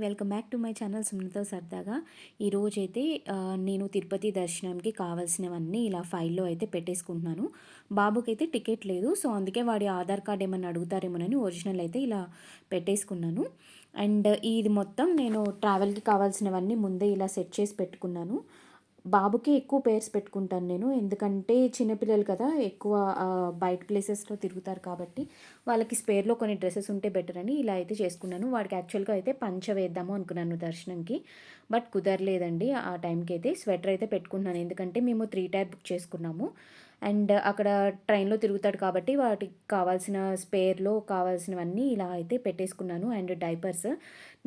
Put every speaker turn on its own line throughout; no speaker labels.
Welcome back to my channel సుమనతో సరదాగా. ఈరోజైతే నేను తిరుపతి దర్శనంకి కావాల్సినవన్నీ ఇలా ఫైల్‌లో అయితే పెట్టేసుకుంటున్నాను. బాబుకైతే టికెట్ లేదు. సో, అందుకే వాడి ఆధార్ కార్డ్ ఏమన్నా అడుగుతారేమోనని ఒరిజినల్ అయితే ఇలా పెట్టేసుకున్నాను. అండ్ ఇది మొత్తం నేను ట్రావెల్‌కి కావాల్సినవన్నీ ముందే ఇలా సెట్ చేసి పెట్టుకున్నాను. బాబుకి ఎక్కువ పేర్స్ పెట్టుకుంటాను నేను. ఎందుకంటే చిన్నపిల్లలు కదా! ఎక్కువ బయట ప్లేసెస్‌లో తిరుగుతారు కాబట్టి, వాళ్ళకి స్పేర్‌లో కొన్ని డ్రెసెస్ ఉంటే బెటర్ అని ఇలా అయితే చేసుకున్నాను. వాడికి యాక్చువల్‌గా అయితే పంచ వేద్దాము అనుకున్నాను దర్శనంకి. బట్ కుదరలేదండి ఆ టైంకి అయితే. స్వెటర్ అయితే పెట్టుకుంటున్నాను. ఎందుకంటే మేము 3 టైర్ బుక్ చేసుకున్నాము. అండ్ అక్కడ ట్రైన్‌లో తిరుగుతాడు కాబట్టి వాటికి కావాల్సిన స్పేర్‌లో కావాల్సినవన్నీ ఇలా అయితే పెట్టేసుకున్నాను. అండ్ డైపర్స్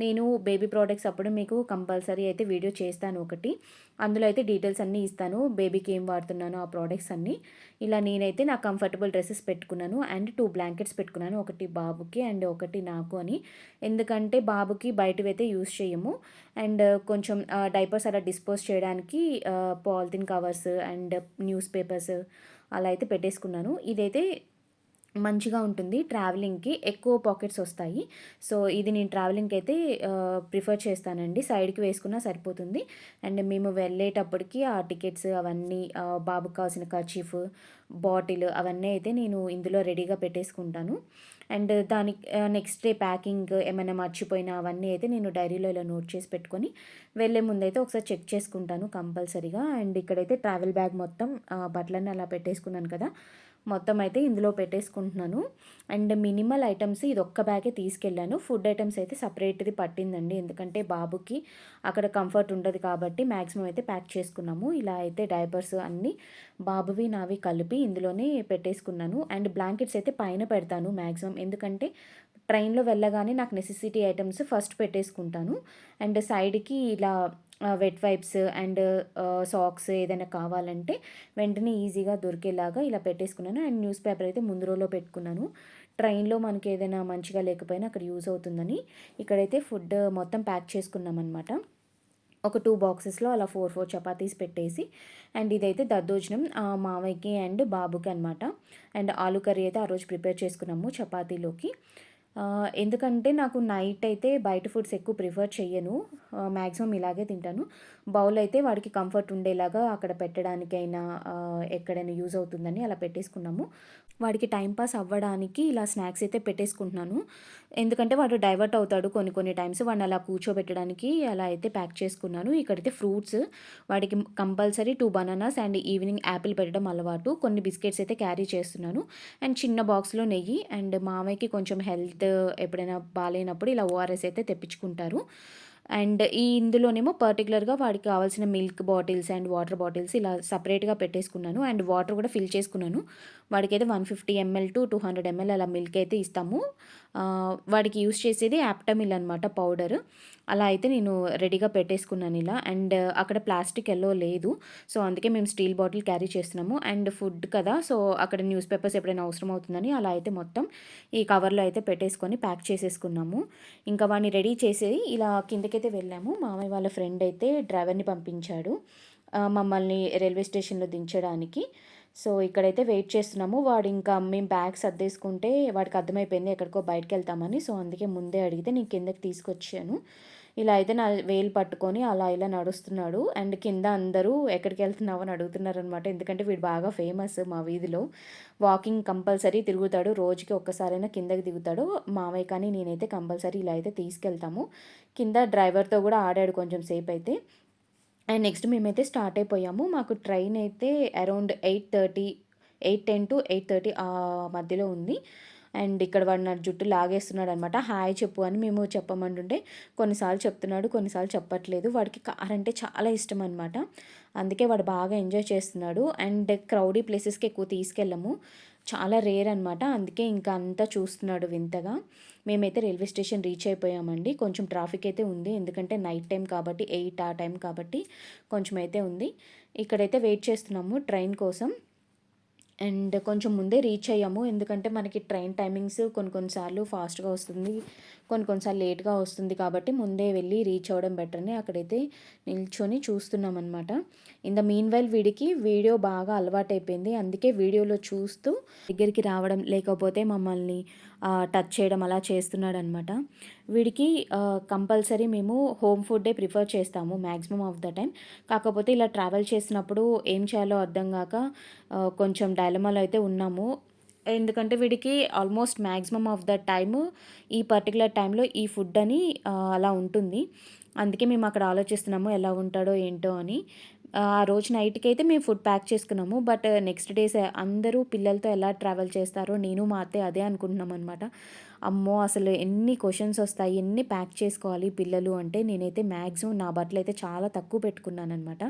నేను బేబీ ప్రొడక్ట్స్ అప్పుడు మీకు కంపల్సరీ అయితే వీడియో చేస్తాను ఒకటి. అందులో అయితే డీటెయిల్స్ అన్నీ ఇస్తాను. బేబీకి ఏం వాడుతున్నానో ఆ ప్రొడక్ట్స్ అన్నీ. ఇలా నేనైతే నా కంఫర్టబుల్ డ్రెసెస్ పెట్టుకున్నాను. అండ్ 2 బ్లాంకెట్స్ పెట్టుకున్నాను. ఒకటి బాబుకి అండ్ ఒకటి నాకు అని. ఎందుకంటే బాబుకి బయటవైతే యూజ్ చేయము. అండ్ కొంచెం డైపర్స్ అలా డిస్పోజ్ చేయడానికి polythene covers and news papers అలా అయితే పెట్టేసుకున్నాను. ఇదైతే మంచిగా ఉంటుంది ట్రావెలింగ్‌కి. ఎక్కువ పాకెట్స్ వస్తాయి. సో, ఇది నేను ట్రావెలింగ్‌కి అయితే ప్రిఫర్ చేస్తానండి. సైడ్‌కి వేసుకున్నా సరిపోతుంది. అండ్ మేము వెళ్ళేటప్పటికి ఆ టికెట్స్ అవన్నీ బాబుకి కావాల్సిన కర్చీఫ్, బాటిల్ అవన్నీ అయితే నేను ఇందులో రెడీగా పెట్టేసుకుంటాను. అండ్ దానికి నెక్స్ట్ డే ప్యాకింగ్ ఏమైనా మర్చిపోయినా అవన్నీ అయితే నేను డైరీలో ఇలా నోట్ చేసి పెట్టుకొని వెళ్ళే ముందైతే ఒకసారి చెక్ చేసుకుంటాను కంపల్సరీగా. అండ్ ఇక్కడైతే ట్రావెల్ బ్యాగ్ మొత్తం బట్టలన్నీ అలా పెట్టేసుకున్నాను కదా! మొత్తం అయితే ఇందులో పెట్టేసుకుంటున్నాను. అండ్ మినిమల్ ఐటెమ్స్ ఇదొక్క బ్యాగే తీసుకెళ్ళాను. ఫుడ్ ఐటెమ్స్ అయితే సెపరేట్‌ది పట్టిందండి. ఎందుకంటే బాబుకి అక్కడ కంఫర్ట్ ఉండదు కాబట్టి మాక్సిమం అయితే ప్యాక్ చేసుకున్నాము. ఇలా అయితే డైపర్స్ అన్నీ బాబువి, నావి కలిపి ఇందులోనే పెట్టేసుకున్నాను. అండ్ బ్లాంకెట్స్ అయితే పైన పెడతాను మాక్సిమం. ఎందుకంటే ట్రైన్‌లో వెళ్ళగానే నాకు నెసెసిటీ ఐటెమ్స్ ఫస్ట్ పెట్టేసుకుంటాను. అండ్ సైడ్‌కి ఇలా వెట్ వైప్స్ అండ్ సాక్స్ ఏదైనా కావాలంటే వెంటనే ఈజీగా దొరికేలాగా ఇలా పెట్టేసుకున్నాను. అండ్ న్యూస్ పేపర్ అయితే ముందు రోలో పెట్టుకున్నాను. ట్రైన్‌లో మనకి ఏదైనా మంచిగా లేకపోయినా అక్కడ యూజ్ అవుతుందని. ఇక్కడైతే ఫుడ్ మొత్తం ప్యాక్ చేసుకున్నామనమాట. ఒక 2 బాక్సెస్‌లో అలా 4 చపాతీస్ పెట్టేసి అండ్ ఇదైతే దద్దోజనం మామయ్యకి అండ్ బాబుకి అనమాట. అండ్ ఆలు కర్రీ అయితే ఆ రోజు ప్రిపేర్ చేసుకున్నాము చపాతీలోకి. ఎందుకంటే నాకు నైట్ అయితే బయట ఫుడ్స్ ఎక్కువ ప్రిఫర్ చెయ్యను. మాక్సిమం ఇలాగే తింటాను. బౌల్ అయితే వాడికి కంఫర్ట్ ఉండేలాగా అక్కడ పెట్టడానికైనా ఎక్కడైనా యూజ్ అవుతుందని అలా పెట్టేసుకున్నాము. వాడికి టైమ్ పాస్ అవ్వడానికి ఇలా స్నాక్స్ అయితే పెట్టేసుకుంటున్నాను. ఎందుకంటే వాడు డైవర్ట్ అవుతాడు కొన్ని కొన్ని టైమ్స్. వాడిని అలా కూర్చోబెట్టడానికి అలా అయితే ప్యాక్ చేసుకున్నాను. ఇక్కడైతే ఫ్రూట్స్ వాడికి compulsory 2 bananas and evening Apple పెట్టడం అలవాటు. కొన్ని బిస్కెట్స్ అయితే క్యారీ చేస్తున్నాను. అండ్ చిన్న బాక్స్‌లో నెయ్యి అండ్ మామయ్యకి కొంచెం హెల్త్ ఎప్పుడైనా బాలేనప్పుడు ఇలా ఓఆర్ఎస్ అయితే తెప్పించుకుంటారు. అండ్ ఇందులోనేమో పర్టిక్యులర్‌గా వాడికి కావాల్సిన milk bottles and water bottles ఇలా సెపరేట్‌గా పెట్టేసుకున్నాను. అండ్ వాటర్ కూడా ఫిల్ చేసుకున్నాను. వాడికైతే 150 ఎంఎల్ టు 200 ఎంఎల్ అలా మిల్క్ అయితే ఇస్తాము. వాడికి యూజ్ చేసేది యాప్టమిల్ అనమాట పౌడర్. అలా అయితే నేను రెడీగా పెట్టేసుకున్నాను ఇలా. అండ్ అక్కడ ప్లాస్టిక్ ఎల్లో లేదు. సో, అందుకే మేము స్టీల్ బాటిల్ క్యారీ చేస్తున్నాము. అండ్ ఫుడ్ కదా! సో, అక్కడ న్యూస్ పేపర్స్ ఎప్పుడైనా అవసరం అవుతుందని అలా అయితే మొత్తం ఈ కవర్‌లో అయితే పెట్టేసుకొని ప్యాక్ చేసేసుకున్నాము. ఇంకా వాడిని రెడీ చేసి ఇలా కిందకైతే వెళ్ళాము. మామయ్య వాళ్ళ ఫ్రెండ్ అయితే డ్రైవర్‌ని పంపించాడు. మమ్మల్ని రైల్వే స్టేషన్‌లో దించడానికి. సో, ఇక్కడైతే వెయిట్ చేస్తున్నాము. వాడు ఇంకా మేము బ్యాగ్ సర్దేసుకుంటే వాడికి అర్థమైపోయింది ఎక్కడికో బయటికెళ్తామని. సో, అందుకే ముందే అడిగితే నేను కిందకి తీసుకొచ్చాను. ఇలా అయితే నా వేలు పట్టుకొని అలా ఇలా నడుస్తున్నాడు. అండ్ కింద అందరూ ఎక్కడికెళ్తున్నావు అని అడుగుతున్నారనమాట. ఎందుకంటే వీడు బాగా ఫేమస్ మా వీధిలో. వాకింగ్ కంపల్సరీ తిరుగుతాడు. రోజుకి ఒక్కసారైనా కిందకి దిగుతాడు. మామయ్య కానీ నేనైతే కంపల్సరీ ఇలా అయితే తీసుకెళ్తాము. కింద డ్రైవర్‌తో గూడా ఆడాడు కొంచెం సేపయితే. అండ్ నెక్స్ట్ మేమైతే స్టార్ట్ అయిపోయాము. మాకు ట్రైన్ అయితే అరౌండ్ 8:30, 8:10 టు 8:30 ఆ మధ్యలో ఉంది. అండ్ ఇక్కడ వాడు నా జుట్టు లాగేస్తున్నాడనమాట. హాయ్ చెప్పు అని మేము చెప్పమంటుంటే కొన్నిసార్లు చెప్తున్నాడు, కొన్నిసార్లు చెప్పట్లేదు. వాడికి కార్ అంటే చాలా ఇష్టం అనమాట. అందుకే వాడు బాగా ఎంజాయ్ చేస్తున్నాడు. అండ్ క్రౌడీ ప్లేసెస్‌కి ఎక్కువ తీసుకెళ్ళము. చాలా రేర్ అనమాట. అందుకే ఇంకా అంతా చూస్తున్నాడు వింతగా. మేమైతే రైల్వే స్టేషన్ రీచ్ అయిపోయామండి. కొంచెం ట్రాఫిక్ అయితే ఉంది. ఎందుకంటే నైట్ టైం కాబట్టి 8 ఆ టైం కాబట్టి కొంచెం అయితే ఉంది. ఇక్కడైతే వెయిట్ చేస్తున్నాము ట్రైన్ కోసం. అండ్ కొంచెం ముందే రీచ్ అయ్యాము. ఎందుకంటే మనకి ట్రైన్ టైమింగ్స్ కొన్ని కొన్ని సార్లు ఫాస్ట్‌గా వస్తుంది. కొన్ని కొన్ని సార్లు లేట్‌గా వస్తుంది కాబట్టి ముందే వెళ్ళి రీచ్ అవ్వడం బెటర్ అని అక్కడైతే నిల్చొని చూస్తున్నామనమాట. ఇన్ ద మీన్ వైల్ వీడికి వీడియో బాగా అలవాటైపోయింది. అందుకే వీడియోలో చూస్తూ దగ్గరికి రావడం, లేకపోతే మమ్మల్ని టచ్ చేయడం అలా చేస్తున్నాడనమాట. వీడికి కంపల్సరీ మేము హోమ్ ఫుడ్డే ప్రిఫర్ చేస్తాము మ్యాక్సిమం ఆఫ్ ద టైమ్. కాకపోతే ఇలా ట్రావెల్ చేసినప్పుడు ఏం చేయాలో అర్థం గాక కొంచెం డైలమాలో అయితే ఉన్నాము. ఎందుకంటే వీడికి almost maximum of the time ఈ పర్టిక్యులర్ టైంలో ఈ ఫుడ్ అని అలా ఉంటుంది. అందుకే మేము అక్కడ ఆలోచిస్తున్నాము ఎలా ఉంటాడో ఏంటో అని. ఆ రోజు నైట్‌కైతే మేము ఫుడ్ ప్యాక్ చేసుకున్నాము. బట్ నెక్స్ట్ డేస్ అందరూ పిల్లలతో ఎలా ట్రావెల్ చేస్తారో నేను మా అత్తయ్య అదే అనుకుంటున్నామనమాట. అమ్మో! అసలు ఎన్ని క్వెషన్స్ ఒస్తాయి, ఎన్ని ప్యాక్ చేసుకోవాలి పిల్లలు అంటే నేనైతే మ్యాక్సిమం నా బట్టలైతే చాలా తక్కువ పెట్టుకున్నాననమాట.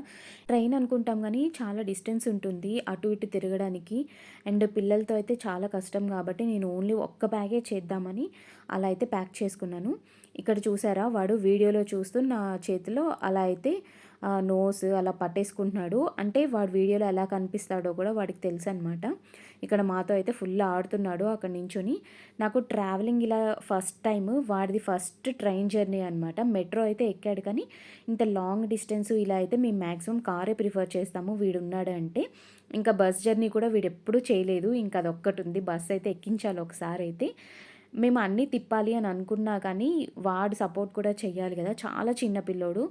ట్రైన్ అనుకుంటాం గానీ చాలా డిస్టెన్స్ ఉంటుంది అటు ఇటు తిరగడానికి. అండ్ పిల్లలతో అయితే చాలా కష్టం కాబట్టి నేను ఓన్లీ ఒక్క బ్యాగే చేద్దామని అలా అయితే ప్యాక్ చేసుకున్నాను. ఇక్కడ చూసారా వాడు వీడియోలో చూస్తూ నా చేతిలో అలా అయితే నోస్ అలా పట్టేసుకుంటున్నాడు. అంటే వాడు వీడియోలో ఎలా కనిపిస్తాడో కూడా వాడికి తెలుసనమాట. ఇక్కడ మాతో అయితే ఫుల్ ఆడుతున్నాడు అక్కడ నించొని. నాకు ట్రావెలింగ్ ఇలా ఫస్ట్ టైము వాడిది ఫస్ట్ ట్రైన్ జర్నీ అనమాట. మెట్రో అయితే ఎక్కాడు కానీ ఇంత లాంగ్ డిస్టెన్స్ ఇలా అయితే మేము మ్యాక్సిమం కారే ప్రిఫర్ చేస్తాము వీడున్నాడు అంటే. ఇంకా బస్ జర్నీ కూడా వీడెప్పుడూ చేయలేదు. ఇంకా అదొక్కటుంది. బస్ అయితే ఎక్కించాలి ఒకసారైతే. మేము అన్నీ తిప్పాలి అని అనుకున్నా కానీ వాడు సపోర్ట్ కూడా చెయ్యాలి కదా! చాలా చిన్న పిల్లోడు.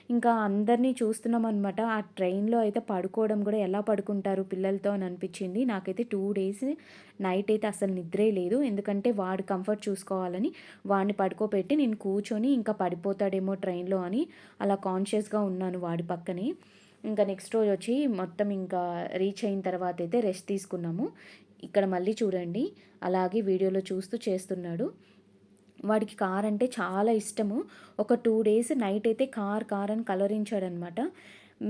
ఇంకా అందరిని చూస్తున్నామనమాట. ఆ ట్రైన్‌లో అయితే పడుకోవడం కూడా ఎలా పడుకుంటారు పిల్లలతో అని అనిపించింది. నాకైతే 2 డేస్ నైట్ అయితే అసలు నిద్రే లేదు. ఎందుకంటే వాడి కంఫర్ట్ చూసుకోవాలని వాడిని పడుకోబెట్టి నేను కూర్చొని ఇంకా పడిపోతాడేమో ట్రైన్‌లో అని అలా కాన్షియస్‌గా ఉన్నాను వాడి పక్కనే. ఇంకా నెక్స్ట్ రోజొచ్చి మొత్తం ఇంకా రీచ్ అయిన తర్వాతయితే రెస్ట్ తీసుకున్నాము. ఇక్కడ మళ్ళీ చూడండి అలాగే వీడియోలో చూస్తూ చేస్తున్నాడు. వాడికి కార్ అంటే చాలా ఇష్టము. ఒక 2 డేస్ నైట్ అయితే కార్ అని కలవరించాడనమాట.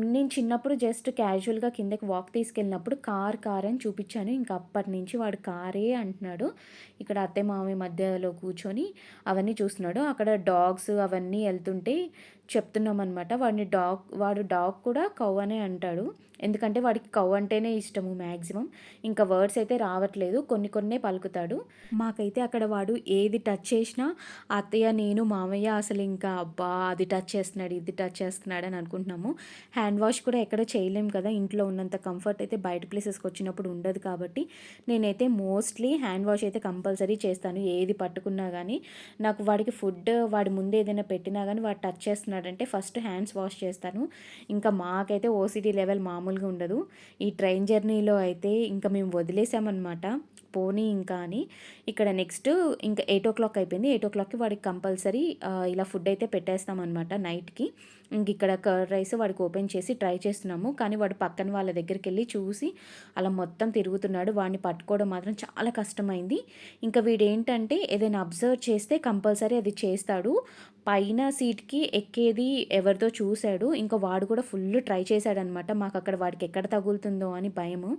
నేను చిన్నప్పుడు జస్ట్ క్యాజువల్‌గా కిందకి వాక్ తీసుకెళ్ళినప్పుడు కార్ అని చూపిచ్చాను. ఇంక అప్పటినుంచి వాడు కారే అంటున్నాడు. ఇక్కడ అత్తయ్య, మామయ్య మధ్యలో కూర్చొని అవన్నీ చూస్తున్నాడు. అక్కడ డాగ్స్ అవన్నీ ఎళ్తుంటే చెప్తున్నామనమాట. వాడు డాగ్ కూడా కౌ అనే అంటాడు. ఎందుకంటే వాడికి కౌ అంటేనే ఇష్టము మ్యాక్సిమం. ఇంకా వర్డ్స్ అయితే రావట్లేదు. కొన్ని కొన్నే పలుకుతాడు. మాకైతే అక్కడ వాడు ఏది టచ్ చేసినా అత్తయ్య, నేను, మామయ్య అసలు ఇంకా అబ్బా! అది టచ్ చేస్తున్నాడు, ఇది టచ్ చేస్తున్నాడు అని అనుకుంటున్నాము. హ్యాండ్ వాష్ కూడా ఎక్కడ చేయలేం కదా! ఇంట్లో ఉన్నంత కంఫర్ట్ అయితే బయట ప్లేసెస్‌కొచ్చినప్పుడు ఉండదు కాబట్టి, నేనైతే మోస్ట్‌లీ హ్యాండ్ వాష్ అయితే కంపల్సరీ చేస్తాను. ఏది పట్టుకున్నా గానీ, నాకు వాడికి ఫుడ్ వాడి ముందు ఏదైనా పెట్టినా గానీ వాడు టచ్ చేస్తున్నాడంటే ఫస్ట్ హ్యాండ్స్ వాష్ చేస్తాను. ఇంకా మాకైతే ఓసీడీ లెవెల్ మామూలుగా ఉండదు. ఈ ట్రైన్ జర్నీలో అయితే ఇంకా మేము వదిలేసామనమాట. పోనీ ఇంకా అని. ఇక్కడ నెక్స్ట్ ఇంకా 8:00 అయిపోయింది. 8:00కి వాడికి కంపల్సరీ ఇలా ఫుడ్ అయితే పెట్టేస్తామనమాట నైట్‌కి. ఇంకిక్కడ కర్డ్ రైస్ వాడికి ఓపెన్ చేసి ట్రై చేస్తున్నాము. కానీ వాడు పక్కన వాళ్ళ దగ్గరికెళ్ళి చూసి అలా మొత్తం తిరుగుతున్నాడు. వాడిని పట్టుకోవడం మాత్రం చాలా కష్టమైంది. ఇంకా వీడేంటంటే ఏదైనా అబ్జర్వ్ చేస్తే కంపల్సరీ అది చేస్తాడు. పైన సీట్‌కి ఎక్కేది ఎవరిదో చూసాడు. ఇంకా వాడు కూడా ఫుల్ ట్రై చేశాడనమాట. మాకక్కడ వాడికి ఎక్కడ తగులుతుందో అని భయము.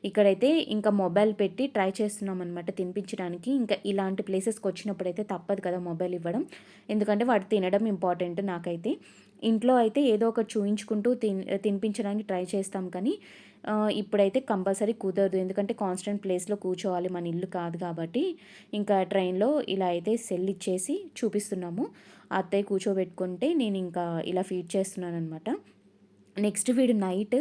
ఇక్కడైతే ఇంకా మొబైల్ పెట్టి ట్రై చేస్తున్నామనమాట తినిపించడానికి. ఇంకా ఇలాంటి ప్లేసెస్‌కొచ్చినప్పుడైతే తప్పదు కదా మొబైల్ ఇవ్వడం. ఎందుకంటే వాడు తినడం ఇంపార్టెంట్ నాకైతే. ఇంట్లో అయితే ఏదో ఒకటి చూయించుకుంటూ తినిపించడానికి ట్రై చేస్తాం కానీ ఇప్పుడైతే కంపల్సరీ కుదరదు. ఎందుకంటే కాన్స్టెంట్ ప్లేస్‌లో కూర్చోవాలి. మన ఇల్లు కాదు కాబట్టి. ఇంకా ట్రైన్‌లో ఇలా అయితే సెల్ ఇచ్చేసి చూపిస్తున్నాము. అత్తయ్య కూర్చోబెట్టుకుంటే నేనింకా ఇలా ఫీడ్ చేస్తున్నాననమాట. నెక్స్ట్ వీడు నైట్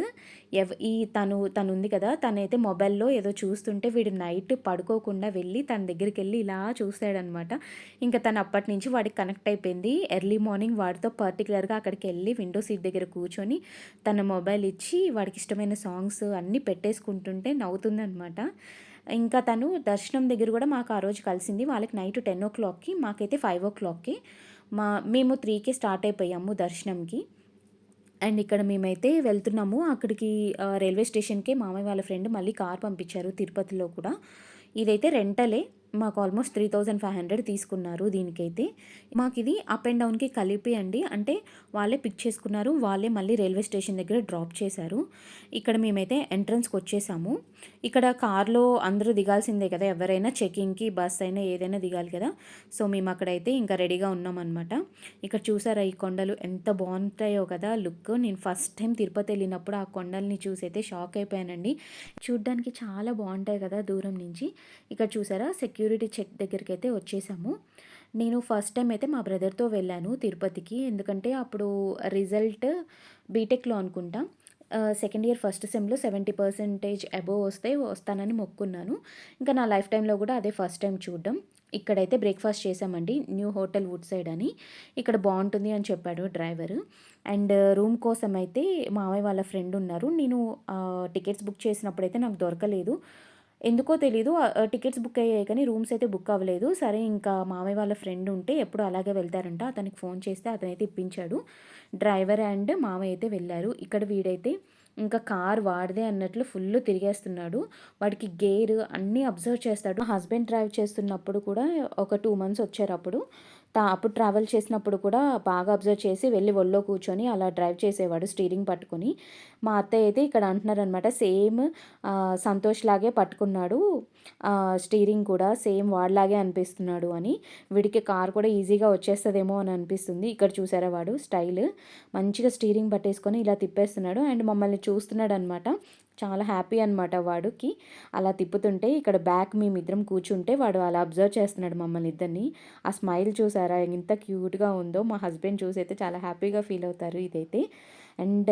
తనుంది కదా! తనైతే మొబైల్‌లో ఏదో చూస్తుంటే వీడు నైట్ పడుకోకుండా వెళ్ళి తన దగ్గరికెళ్ళి ఇలా చూసాడనమాట. ఇంక తను అప్పటినుంచి వాడికి కనెక్ట్ అయిపోయింది. ఎర్లీ మార్నింగ్ వాడితో పర్టిక్యులర్‌గా అక్కడికెళ్ళి విండో సీట్ దగ్గర కూర్చొని తన మొబైల్ ఇచ్చి వాడికి ఇష్టమైన సాంగ్స్ అన్నీ పెట్టేసుకుంటుంటే నవ్వుతుందనమాట. ఇంకా తను దర్శనం దగ్గర కూడా మాకు ఆ రోజు కలిసింది. వాళ్ళకి నైట్ 10:00కి మాకైతే 5:00కి మేము 3కి స్టార్ట్ అయిపోయాము దర్శనంకి. అండ్ ఇక్కడ మేమైతే వెళ్తున్నాము. అక్కడికి రైల్వే స్టేషన్‌కే మామయ్య వాళ్ళ ఫ్రెండ్ మళ్ళీ కార్ పంపించారు తిరుపతిలో కూడా. ఇదైతే రెంటలే. మాకు ఆల్మోస్ట్ 3,500 తీసుకున్నారు దీనికైతే. మాకిది అప్ అండ్ డౌన్‌కి కలిపి అండి. అంటే వాళ్ళే పిక్ చేసుకున్నారు. వాళ్ళే మళ్ళీ రైల్వే స్టేషన్ దగ్గర డ్రాప్ చేశారు. ఇక్కడ మేమైతే ఎంట్రన్స్‌కొచ్చేసాము. ఇక్కడ కార్‌లో అందరూ దిగాల్సిందే కదా! ఎవరైనా చెకింగ్‌కి బస్ అయినా ఏదైనా దిగాలి కదా! సో, మేము అక్కడైతే ఇంకా రెడీగా ఉన్నామనమాట. ఇక్కడ చూసారా ఈ కొండలు ఎంత బావుంటాయో కదా లుక్. నేను ఫస్ట్ టైం తిరుపతి ఎళ్ళినప్పుడు ఆ కొండల్ని చూసైతే షాక్ అయిపోయానండి. చూడ్డానికి చాలా బావుంటాయి కదా దూరం నుంచి. ఇక్కడ చూసారా సెక్యూరిటీ చెక్ దగ్గరికైతే వచ్చేసాము. నేను ఫస్ట్ టైం అయితే మా బ్రదర్‌తో వెళ్ళాను తిరుపతికి. ఎందుకంటే అప్పుడు రిజల్ట్ బీటెక్‌లో అనుకుంటా. సెకండ్ ఇయర్ ఫస్ట్ సెమ్‌లో 70% అబోవ్ వస్తే వస్తానని మొక్కుకున్నాను. ఇంకా నా లైఫ్ టైమ్‌లో గూడా అదే ఫస్ట్ టైమ్ చూడడం. ఇక్కడైతే బ్రేక్‌ఫాస్ట్ చేశామండి. న్యూ హోటల్ వుడ్ సైడ్ అని. ఇక్కడ బావుంటుంది అని చెప్పాడు డ్రైవరు. అండ్ రూమ్ కోసమైతే మామయ్య వాళ్ళ ఫ్రెండ్ ఉన్నారు. నేను టికెట్స్ బుక్ చేసినప్పుడైతే నాకు దొరకలేదు. ఎందుకో తెలీదు. టికెట్స్ బుక్ అయ్యాయి కానీ రూమ్స్ అయితే బుక్ అవ్వలేదు. సరే ఇంకా మామయ్య వాళ్ళ ఫ్రెండ్ ఉంటే ఎప్పుడు అలాగే వెళ్తారంట. అతనికి ఫోన్ చేస్తే అతనైతే ఇప్పించాడు. డ్రైవర్ అండ్ మామయ్య అయితే వెళ్లారు. ఇక్కడ వీడైతే ఇంకా కార్ వాడిదే అన్నట్లు ఫుల్ తిరిగేస్తున్నాడు. వాడికి గేర్ అన్నీ అబ్జర్వ్ చేస్తాడు. మా హస్బెండ్ డ్రైవ్ చేస్తున్నప్పుడు కూడా ఒక 2 మంత్స్ వచ్చారప్పుడు. అప్పుడు ట్రావెల్ చేసినప్పుడు కూడా బాగా అబ్జర్వ్ చేసి వెళ్ళి ఒళ్ళో కూర్చొని అలా డ్రైవ్ చేసేవాడు స్టీరింగ్ పట్టుకొని. మా అత్తయ్య అయితే ఇక్కడ అంటున్నారనమాట సేమ్ సంతోష్ లాగే పట్టుకున్నాడు. స్టీరింగ్ కూడా సేమ్ వాడిలాగే అనిపిస్తున్నాడు అని. వీడికి కార్ కూడా ఈజీగా వచ్చేస్తదేమో అని అనిపిస్తుంది. ఇక్కడ చూసారా వాడు స్టైల్ మంచిగా స్టీరింగ్ పట్టేసుకొని ఇలా తిప్పేస్తున్నాడు. అండ్ మమ్మల్ని చూస్తున్నాడనమాట. చాలా హ్యాపీ అనమాట వాడికి. అలా తిప్పుతుంటే ఇక్కడ బ్యాక్ మేమిద్దరం కూర్చుంటే వాడు అలా అబ్జర్వ్ చేస్తున్నాడు మమ్మల్ని ఇద్దరిని. ఆ స్మైల్ చూసారా ఎంత క్యూట్‌గా ఉందో. మా హస్బెండ్ చూసైతే చాలా హ్యాపీగా ఫీల్ అవుతారు ఇదైతే. అండ్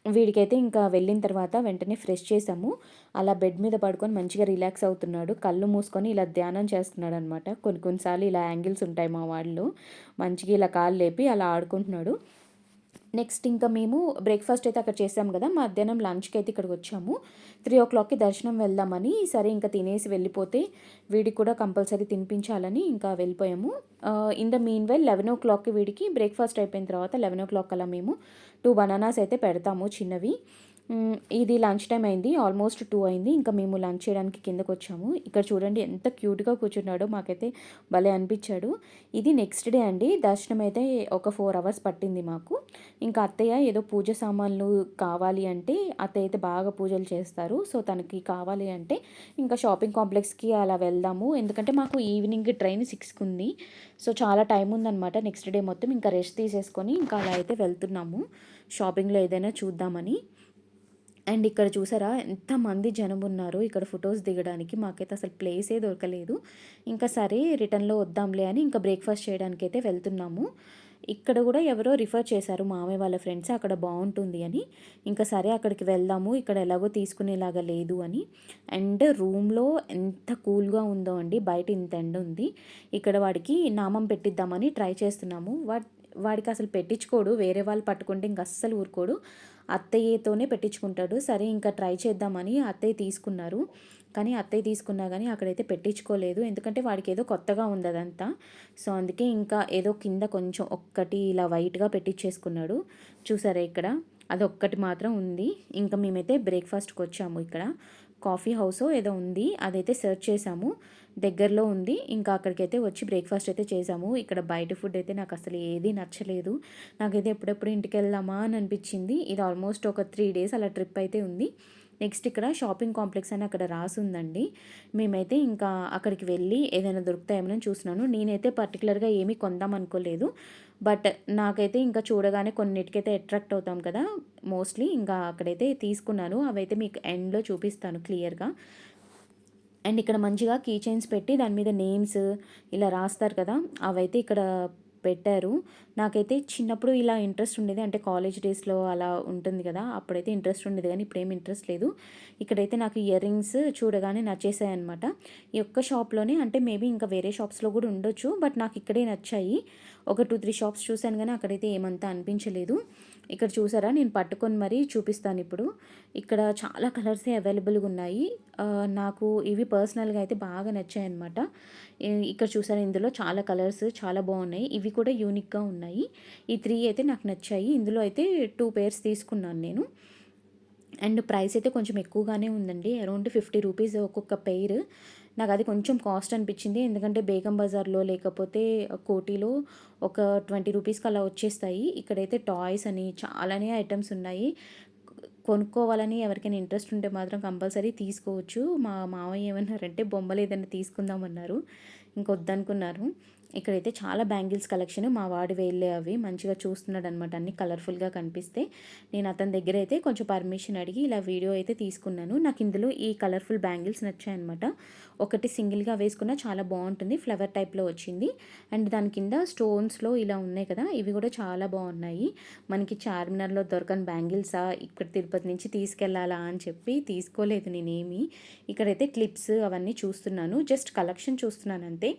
వీడికైతే ఇంకా వెళ్ళిన తర్వాత వెంటనే ఫ్రెష్ చేసాము. అలా బెడ్ మీద పడుకొని మంచిగా రిలాక్స్ అవుతున్నాడు. కళ్ళు మూసుకొని ఇలా ధ్యానం చేస్తున్నాడనమాట. కొన్ని కొన్ని సార్లు ఇలా యాంగిల్స్ ఉంటాయి మా వాడిలో. మంచిగా ఇలా కాళ్ళు లేపి అలా ఆడుకుంటున్నాడు. నెక్స్ట్ ఇంకా మేము బ్రేక్‌ఫాస్ట్ అయితే అక్కడ చేసాం గదా! మధ్యాహ్నం లంచ్‌కి అయితే ఇక్కడికొచ్చాము. 3:00కి దర్శనం వెళ్దామని సరే ఇంక తినేసి వెళ్ళిపోతే వీడికి కూడా కంపల్సరీ తినిపించాలని ఇంకా వెళ్ళిపోయాము. ఇన్ ద మీన్ వైల్ 11:00కి వీడికి బ్రేక్‌ఫాస్ట్ అయిపోయిన తర్వాత 11:00 అలా మేము 2 బనానాస్ అయితే పెడతాము చిన్నవి. ఇది లంచ్ టైమ్ అయింది. ఆల్మోస్ట్ 2 అయింది. ఇంకా మేము లంచ్ చేయడానికి కిందకొచ్చాము. ఇక్కడ చూడండి ఎంత క్యూట్‌గా కూర్చున్నాడో మాకైతే భలే అనిపిచ్చాడు. ఇది నెక్స్ట్ డే అండి. దర్శనం అయితే ఒక 4 అవర్స్ పట్టింది మాకు. ఇంకా అత్తయ్య ఏదో పూజ సామాన్లు కావాలి అంటే అత్తయ్య అయితే బాగా పూజలు చేస్తారు. సో, తనకి కావాలి అంటే ఇంకా షాపింగ్ కాంప్లెక్స్‌కి అలా వెళ్దాము. ఎందుకంటే మాకు ఈవినింగ్ ట్రైన్ 6కి ఉంది. సో, చాలా టైం ఉందనమాట. నెక్స్ట్ డే మొత్తం ఇంకా రెస్ట్ తీసేసుకొని ఇంకా అలా అయితే వెళ్తున్నాము. షాపింగ్‌లో ఏదైనా చూద్దామని. అండ్ ఇక్కడ చూసారా ఎంతమంది జనమున్నారో ఇక్కడ ఫొటోస్ దిగడానికి. మాకైతే అసలు ప్లేసే దొరకలేదు. ఇంకా సరే రిటర్న్‌లో వద్దాంలే అని ఇంకా బ్రేక్‌ఫాస్ట్ చేయడానికైతే వెళ్తున్నాము. ఇక్కడ గూడా ఎవరో రిఫర్ చేశారు మామయ్య వాళ్ళ ఫ్రెండ్స్ అక్కడ బావుంటుంది అని. ఇంకా సరే అక్కడికి వెళ్దాము. ఇక్కడ ఎలాగో తీసుకునేలాగా లేదు అని. అండ్ రూమ్‌లో ఎంత కూల్‌గా ఉందో అండి. బయట ఇంత ఎండ ఉంది. ఇక్కడ వాడికి నామం పెట్టిద్దామని ట్రై చేస్తున్నాము. వాడికి అసలు పెట్టించుకోడు. వేరే వాళ్ళు పట్టుకుంటే ఇంక అస్సలు ఊరుకోడు. అత్తయ్యతోనే పెట్టించుకుంటాడు. సరే ఇంకా ట్రై చేద్దామని అత్తయ్య తీసుకున్నారు. కానీ అత్తయ్య తీసుకున్నా గానీ అక్కడైతే పెట్టించుకోలేదు. ఎందుకంటే వాడికేదో కొత్తగా ఉంది అదంతా. సో, అందుకే ఇంకా ఏదో కింద కొంచెం ఒక్కటి ఇలా వైట్‌గా పెట్టించేసుకున్నాడు. చూసారా ఇక్కడ? అదొక్కటి మాత్రం ఉంది. ఇంకా మేమైతే బ్రేక్‌ఫాస్ట్‌కొచ్చాము ఇక్కడ. కాఫీ హౌసో ఏదో ఉంది. అదైతే సెర్చ్ చేసాము. దగ్గరలో ఉంది. ఇంకా అక్కడికైతే వచ్చి బ్రేక్‌ఫాస్ట్ అయితే చేసాము. ఇక్కడ బయట ఫుడ్ అయితే నాకసలు ఏది నచ్చలేదు. నాకైతే ఎప్పుడెప్పుడు ఇంటికెళ్దామా అని అనిపించింది. ఇది ఆల్మోస్ట్ ఒక 3 డేస్ అలా ట్రిప్ అయితే ఉంది. నెక్స్ట్ ఇక్కడ షాపింగ్ కాంప్లెక్స్ అని అక్కడ రాసుందండి. మేమైతే ఇంకా అక్కడికి వెళ్ళి ఏదైనా దొరుకుతాయేమోనని చూస్తున్నాను. నేనైతే పర్టిక్యులర్‌గా ఏమీ కొందాం అనుకోలేదు. బట్ నాకైతే ఇంకా చూడగానే కొన్నిటికైతే అట్రాక్ట్ అవుతాం కదా! మోస్ట్‌లీ ఇంకా అక్కడైతే తీసుకున్నాను. అవైతే మీకు ఎండ్‌లో చూపిస్తాను క్లియర్‌గా. అండ్ ఇక్కడ మంచిగా కీ చైన్స్ పెట్టి దాని మీద నేమ్స్ ఇలా రాస్తారు కదా! అవైతే ఇక్కడ పెట్టారు. నాకైతే చిన్నప్పుడు ఇలా ఇంట్రెస్ట్ ఉండేది. అంటే కాలేజ్ డేస్‌లో అలా ఉంటుంది కదా! అప్పుడైతే ఇంట్రెస్ట్ ఉండేది కానీ ఇప్పుడేమి ఇంట్రెస్ట్ లేదు. ఇక్కడైతే నాకు ఇయర్ రింగ్స్ చూడగానే నచ్చేసాయన్నమాట. ఈ ఒక్క షాప్‌లోనే అంటే మేబీ ఇంకా వేరే షాప్స్‌లో కూడా ఉండొచ్చు. బట్ నాకు ఇక్కడే నచ్చాయి. ఒక 2, 3 షాప్స్ చూసాను గానీ అక్కడైతే ఏమంతా అనిపించలేదు. ఇక్కడ చూసారా నేను పట్టుకొని మరీ చూపిస్తానిప్పుడు. ఇక్కడ చాలా కలర్సే అవైలబుల్‌గా ఉన్నాయి. నాకు ఇవి పర్సనల్‌గా అయితే బాగా నచ్చాయన్నమాట. ఇక్కడ చూసారా ఇందులో చాలా కలర్స్ చాలా బాగున్నాయి. ఇవి కూడా యూనిక్‌గా ఉన్నాయి. ఈ 3 అయితే నాకు నచ్చాయి. ఇందులో అయితే 2 పెయిర్స్ తీసుకున్నాను నేను. అండ్ ప్రైస్ అయితే కొంచెం ఎక్కువగానే ఉందండి. అరౌండ్ 50 రూపీస్ ఒక్కొక్క పెయిర్. నాకది కొంచెం కాస్ట్ అనిపించింది. ఎందుకంటే బేగం బజార్‌లో లేకపోతే కోటిలో ఒక 20 రూపీస్‌కి అలా వచ్చేస్తాయి. ఇక్కడైతే టాయ్స్ అని చాలానే ఐటెమ్స్ ఉన్నాయి. కొనుక్కోవాలని ఎవరికైనా ఇంట్రెస్ట్ ఉంటే మాత్రం కంపల్సరీ తీసుకోవచ్చు. మా మావయ్య ఏమన్నారంటే బొమ్మలు ఏదైనా తీసుకుందామన్నారు. ఇంకొద్దనుకున్నారు. ఇక్కడైతే చాలా బ్యాంగిల్స్ కలెక్షన్ మా వాడి వేళ్ళే అవి మంచిగా చూస్తున్నాడు అనమాట, అన్ని కలర్ఫుల్గా కనిపిస్తే నేను అతని దగ్గర అయితే కొంచెం పర్మిషన్ అడిగి ఇలా వీడియో అయితే తీసుకున్నాను. నాకు ఇందులో ఈ కలర్ఫుల్ బ్యాంగిల్స్ నచ్చాయన్నమాట. ఒకటి సింగిల్గా వేసుకున్న చాలా బాగుంటుంది, ఫ్లవర్ టైప్లో వచ్చింది. అండ్ దాని కింద స్టోన్స్లో ఇలా ఉన్నాయి కదా, ఇవి కూడా చాలా బాగున్నాయి. మనకి చార్మినార్లో దొరకని బ్యాంగిల్సా ఇక్కడ తిరుపతి నుంచి తీసుకెళ్లాలా అని చెప్పి తీసుకోలేదు నేనేమి. ఇక్కడైతే క్లిప్స్ అవన్నీ చూస్తున్నాను, జస్ట్ కలెక్షన్ చూస్తున్నాను అంతే.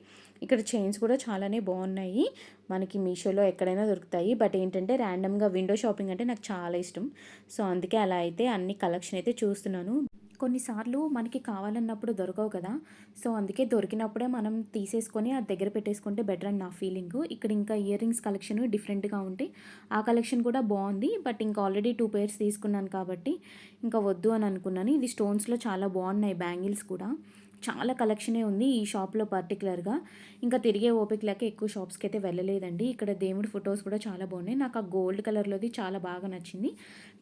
ఇక్కడ చైన్స్ కూడా చాలానే బాగున్నాయి, మనకి మీషోలో ఎక్కడైనా దొరుకుతాయి. బట్ ఏంటంటే ర్యాండమ్గా విండో షాపింగ్ అంటే నాకు చాలా ఇష్టం. సో అందుకే అలా అయితే అన్ని కలెక్షన్ అయితే చూస్తున్నాను. కొన్నిసార్లు మనకి కావాలన్నప్పుడు దొరకవు కదా, సో అందుకే దొరికినప్పుడే మనం తీసేసుకొని అది దగ్గర పెట్టేసుకుంటే బెటర్ అని నా ఫీలింగ్. ఇక్కడ ఇంకా ఇయర్ రింగ్స్ కలెక్షన్ డిఫరెంట్గా ఉంటే ఆ కలెక్షన్ కూడా బాగుంది. బట్ ఇంకా ఆల్రెడీ 2 పేర్స్ తీసుకున్నాను కాబట్టి ఇంకా వద్దు అని అనుకున్నాను. ఇది స్టోన్స్లో చాలా బాగున్నాయి బ్యాంగిల్స్ కూడా, చాలా కలెక్షనే ఉంది ఈ షాప్లో పర్టికులర్గా. ఇంకా తిరిగే ఓపిక లేక ఎక్కువ షాప్స్కి అయితే వెళ్ళలేదండి. ఇక్కడ దేవుడి ఫొటోస్ కూడా చాలా బాగున్నాయి. నాకు ఆ గోల్డ్ కలర్లోది చాలా బాగా నచ్చింది.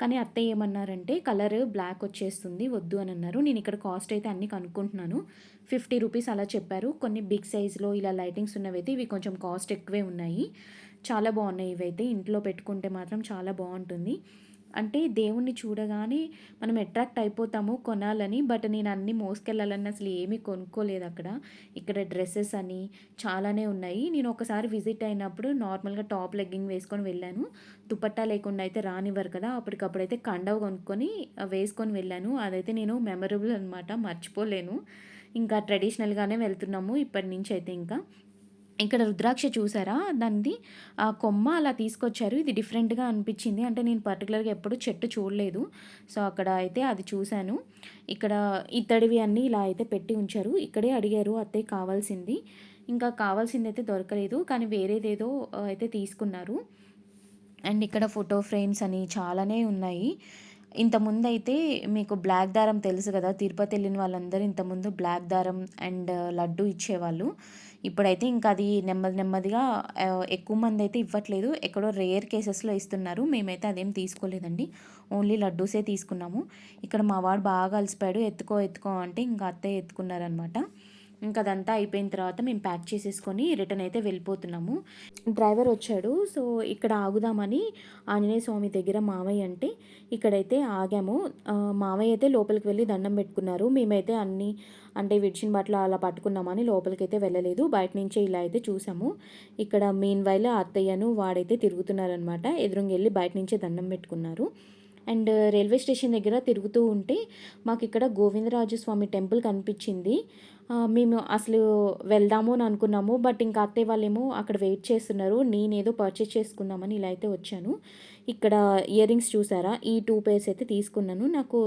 కానీ అత్తయ్య ఏమన్నారంటే కలర్ బ్లాక్ వచ్చేస్తుంది వద్దు అని అన్నారు. నేను ఇక్కడ కాస్ట్ అయితే అన్నీ కనుక్కుంటున్నాను, 50 రూపీస్ అలా చెప్పారు. కొన్ని బిగ్ సైజులో ఇలా లైటింగ్స్ ఉన్నవి అయితే ఇవి కొంచెం కాస్ట్ ఎక్కువే ఉన్నాయి. చాలా బాగున్నాయి ఇవైతే, ఇంట్లో పెట్టుకుంటే మాత్రం చాలా బాగుంటుంది. అంటే దేవుణ్ణి చూడగానే మనం అట్రాక్ట్ అయిపోతాము కొనాలని. బట్ నేను అన్నీ మోసుకెళ్ళాలని అసలు ఏమీ కొనుక్కోలేదు అక్కడ. ఇక్కడ డ్రెస్సెస్ అని చాలానే ఉన్నాయి. నేను ఒకసారి విజిట్ అయినప్పుడు నార్మల్గా టాప్ లెగ్గింగ్ వేసుకొని వెళ్ళాను. దుపట్టా లేకుండా అయితే రానివ్వరు కదా, అప్పటికప్పుడైతే కండవ కొనుక్కొని వేసుకొని వెళ్ళాను. అదైతే నేను మెమరబుల్ అనమాట, మర్చిపోలేను. ఇంకా ట్రెడిషనల్గానే వెళ్తున్నాము ఇప్పటి నుంచి అయితే. ఇంకా ఇక్కడ రుద్రాక్ష చూసారా, దానిది కొమ్మ అలా తీసుకొచ్చారు. ఇది డిఫరెంట్గా అనిపించింది, అంటే నేను పర్టికులర్గా ఎప్పుడు చెట్టు చూడలేదు. సో అక్కడ అయితే అది చూశాను. ఇక్కడ ఇత్తడివి అన్నీ ఇలా అయితే పెట్టి ఉంచారు. ఇక్కడే అడిగారు అత్తయ్య కావాల్సింది, ఇంకా కావాల్సింది అయితే దొరకలేదు, కానీ వేరేదేదో అయితే తీసుకున్నారు. అండ్ ఇక్కడ ఫోటో ఫ్రేమ్స్ అని చాలానే ఉన్నాయి. ఇంతకుముందు అయితే మీకు బ్లాక్ దారం తెలుసు కదా, తిరుపతి వెళ్ళిన వాళ్ళందరూ ఇంతకుముందు బ్లాక్ దారం అండ్ లడ్డు ఇచ్చేవాళ్ళు. ఇప్పుడైతే ఇంకా అది నెమ్మది నెమ్మదిగా ఎక్కువ మంది అయితే ఇవ్వట్లేదు, ఎక్కడో రేర్ కేసెస్లో ఇస్తున్నారు. మేమైతే అదేం తీసుకోలేదండి, ఓన్లీ లడ్డూసే తీసుకున్నాము. ఇక్కడ మా వాడు బాగా అలసిపోయాడు, ఎత్తుకో ఎత్తుకో అంటే ఇంకా అత్తయ్య ఎత్తుకున్నారనమాట. ఇంకా అదంతా అయిపోయిన తర్వాత మేము ప్యాక్ చేసేసుకొని రిటర్న్ అయితే వెళ్ళిపోతున్నాము. డ్రైవర్ వచ్చాడు, సో ఇక్కడ ఆగుదామని ఆంజనేయ స్వామి దగ్గర మావయ్య అంటే ఇక్కడైతే ఆగాము. మావయ్య అయితే లోపలికి వెళ్ళి దండం పెట్టుకున్నారు. మేమైతే అన్నీ అంటే విడిచిన బట్టలు అలా పట్టుకున్నామని లోపలికి అయితే వెళ్ళలేదు, బయట నుంచే ఇలా అయితే చూసాము. ఇక్కడ మీన్ వైల్ అత్తయ్యను వాడైతే తిరుగుతున్నారనమాట, ఎదురుగా వెళ్ళి బయట నుంచే దండం పెట్టుకున్నారు. అండ్ రైల్వే స్టేషన్ దగ్గర తిరుగుతూ ఉంటే మాకు ఇక్కడ గోవిందరాజు స్వామి టెంపుల్ కనిపించింది. మేము అసలు వెళ్దాము అని అనుకున్నాము, బట్ ఇంకా అత్తయ్య వాళ్ళేమో అక్కడ వెయిట్ చేస్తున్నారు. నేనేదో పర్చేస్ చేసుకుందామని ఇలా అయితే వచ్చాను. ఇక్కడ ఇయర్ రింగ్స్ చూసారా, ఈ 2 పేర్స్ అయితే తీసుకున్నాను. నాకు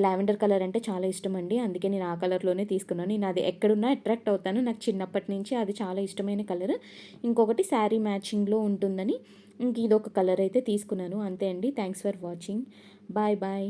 లావెండర్ కలర్ అంటే చాలా ఇష్టం అండి, అందుకే నేను ఆ కలర్లోనే తీసుకున్నాను. నేను అది ఎక్కడున్నా అట్రాక్ట్ అవుతాను, నాకు చిన్నప్పటి నుంచి అది చాలా ఇష్టమైన కలర్. ఇంకొకటి శారీ మ్యాచింగ్లో ఉంటుందని ఇంక ఇదొక కలర్ అయితే తీసుకున్నాను, అంతే అండి. Thanks for watching, bye bye.